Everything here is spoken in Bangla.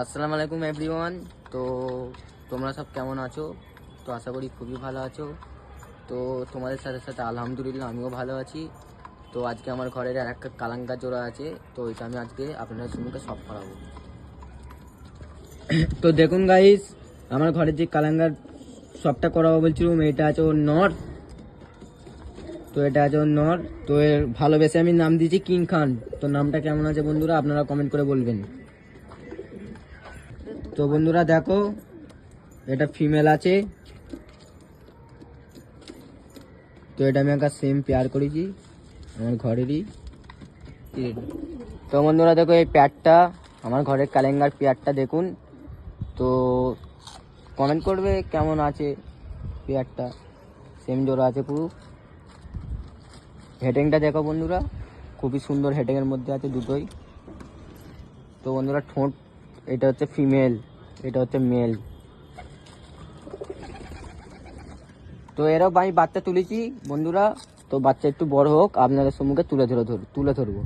আসসালামু আলাইকুম এভরিওয়ান। তো তোমরা সব কেমন আছো? তো আশা করি খুবই ভালো আছো। তো তোমাদের সাথে সাথে আলহামদুলিল্লাহ আমিও ভালো আছি। তো আজকে আমার ঘরের আর একটা কালাঙ্কার জোড়া আছে, তো এটা আমি আজকে আপনাদের সঙ্গে সব করাবো। তো দেখুন গাইস, আমার ঘরের যে কালাঙ্কার সবটা করাবো বলছিলাম, এটা আছে ওর নর। তো এটা আছে ওর নর। তো এর ভালোবেসে আমি নাম দিয়েছি কিং খান। তো নামটা কেমন আছে বন্ধুরা আপনারা কমেন্ট করে বলবেন। তো বন্ধুরা দেখো, এটা ফিমেল আছে। তো এটা আমি একটা সেম পেয়ার করেছি আমার ঘরেরই। তো বন্ধুরা দেখো, এই পেয়ারটা আমার ঘরের কালেঙ্গার পেয়ারটা দেখুন। তো কমেন্ট করবে কেমন আছে পেয়ারটা। সেম জোড়া আছে পুরো। হেডিংটা দেখো বন্ধুরা, খুবই সুন্দর হেডিংয়ের মধ্যে আছে দুটোই। তো বন্ধুরা ঠোঁট, এটা হচ্ছে ফিমেল, এটা হচ্ছে মেল। তো এরাও আমি বাচ্চা তুলেছি বন্ধুরা। তো বাচ্চা একটু বড় হোক, আপনাদের সম্মুখে তুলে ধরবো।